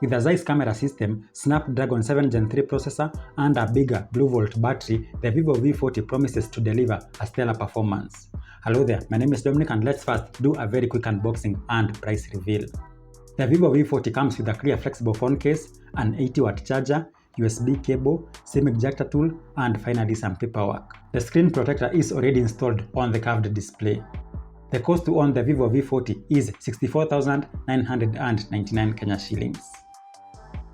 With a ZEISS camera system, Snapdragon 7 Gen 3 processor, and a bigger BlueVolt battery, the Vivo V40 promises to deliver a stellar performance. Hello there, my name is Dominic, and let's first do a very quick unboxing and price reveal. The Vivo V40 comes with a clear flexible phone case, an 80-watt charger, USB cable, SIM ejector tool, and finally some paperwork. The screen protector is already installed on the curved display. The cost to own the Vivo V40 is 64,999 Kenya shillings.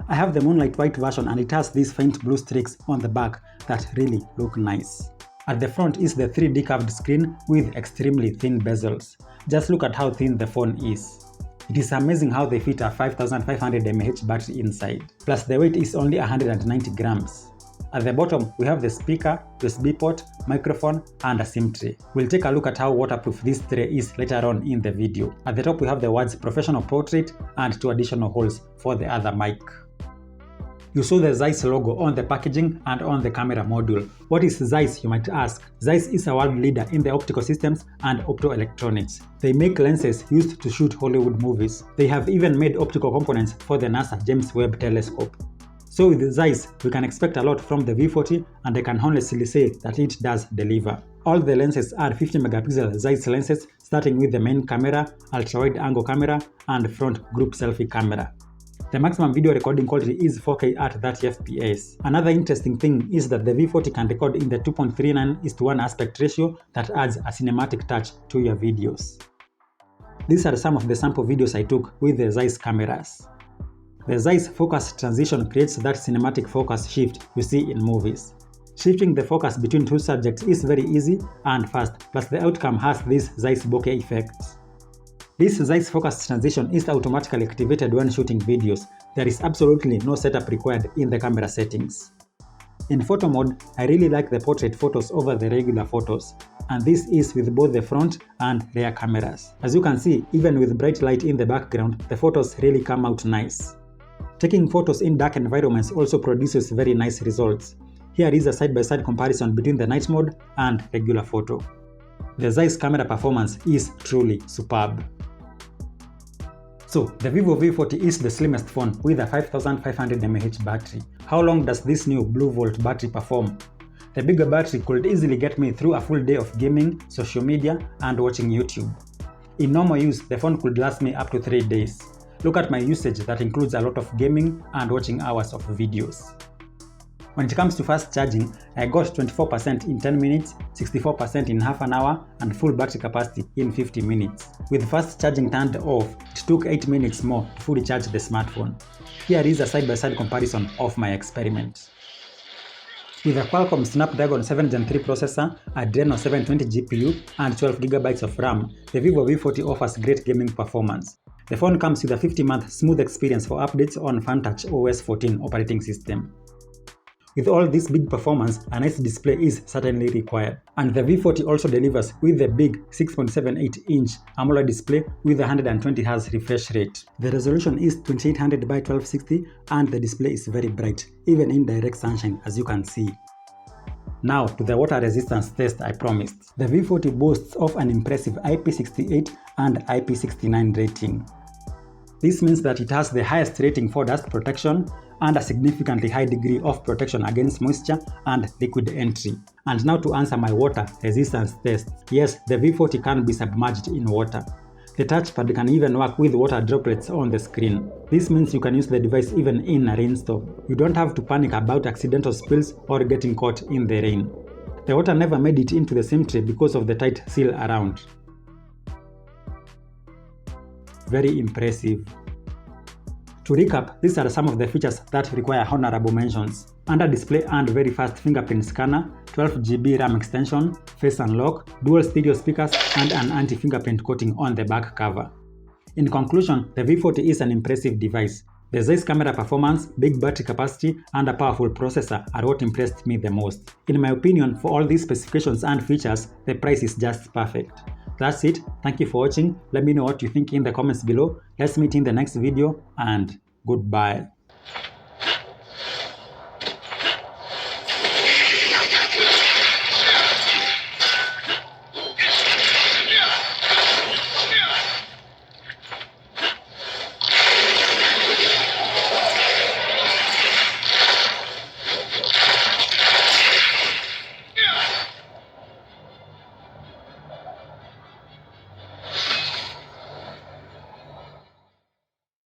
I have the Moonlight White version, and it has these faint blue streaks on the back that really look nice. At the front is the 3D curved screen with extremely thin bezels. Just look at how thin the phone is. It is amazing how they fit a 5500 mAh battery inside. Plus the weight is only 190 grams. At the bottom we have the speaker, USB port, microphone, and a SIM tray. We'll take a look at how waterproof this tray is later on in the video. At the top we have the words Professional Portrait and 2 additional holes for the other mic. You saw the ZEISS logo on the packaging and on the camera module. What is ZEISS, you might ask? ZEISS is a world leader in the optical systems and optoelectronics. They make lenses used to shoot Hollywood movies. They have even made optical components for the NASA James Webb Telescope. So with ZEISS, we can expect a lot from the V40, and I can honestly say that it does deliver. All the lenses are 50 megapixel ZEISS lenses, starting with the main camera, ultra-wide angle camera, and front group selfie camera. The maximum video recording quality is 4K at 30 FPS. Another interesting thing is that the V40 can record in the 2.39:1 aspect ratio that adds a cinematic touch to your videos. These are some of the sample videos I took with the ZEISS cameras. The ZEISS focus transition creates that cinematic focus shift you see in movies. Shifting the focus between two subjects is very easy and fast, plus the outcome has these ZEISS bokeh effects. This ZEISS focus transition is automatically activated when shooting videos. There is absolutely no setup required in the camera settings. In photo mode, I really like the portrait photos over the regular photos, and this is with both the front and rear cameras. As you can see, even with bright light in the background, the photos really come out nice. Taking photos in dark environments also produces very nice results. Here is a side-by-side comparison between the night mode and regular photo. The ZEISS camera performance is truly superb. So, the Vivo V40 is the slimmest phone with a 5500 mAh battery. How long does this new BlueVolt battery perform? The bigger battery could easily get me through a full day of gaming, social media, and watching YouTube. In normal use, the phone could last me up to 3 days. Look at my usage that includes a lot of gaming and watching hours of videos. When it comes to fast charging, I got 24% in 10 minutes, 64% in half an hour, and full battery capacity in 50 minutes. With fast charging turned off, it took 8 minutes more to fully charge the smartphone. Here is a side-by-side comparison of my experiment. With a Qualcomm Snapdragon 7 Gen 3 processor, Adreno 720 GPU, and 12GB of RAM, the Vivo V40 offers great gaming performance. The phone comes with a 50-month smooth experience for updates on FunTouch OS 14 operating system. With all this big performance, a nice display is certainly required. And the V40 also delivers with the big 6.78-inch AMOLED display with 120Hz refresh rate. The resolution is 2800 by 1260, and the display is very bright, even in direct sunshine, as you can see. Now to the water resistance test I promised. The V40 boasts of an impressive IP68 and IP69 rating. This means that it has the highest rating for dust protection and a significantly high degree of protection against moisture and liquid entry. And now to answer my water resistance test. Yes, the V40 can be submerged in water. The touchpad can even work with water droplets on the screen. This means you can use the device even in a rainstorm. You don't have to panic about accidental spills or getting caught in the rain. The water never made it into the SIM tray because of the tight seal around. Very impressive. To recap, these are some of the features that require honorable mentions. Under display and very fast fingerprint scanner, 12GB RAM extension, face unlock, dual stereo speakers, and an anti-fingerprint coating on the back cover. In conclusion, the V40 is an impressive device. The ZEISS camera performance, big battery capacity, and a powerful processor are what impressed me the most. In my opinion, for all these specifications and features, the price is just perfect. That's it. Thank you for watching. Let me know what you think in the comments below. Let's meet in the next video, and goodbye.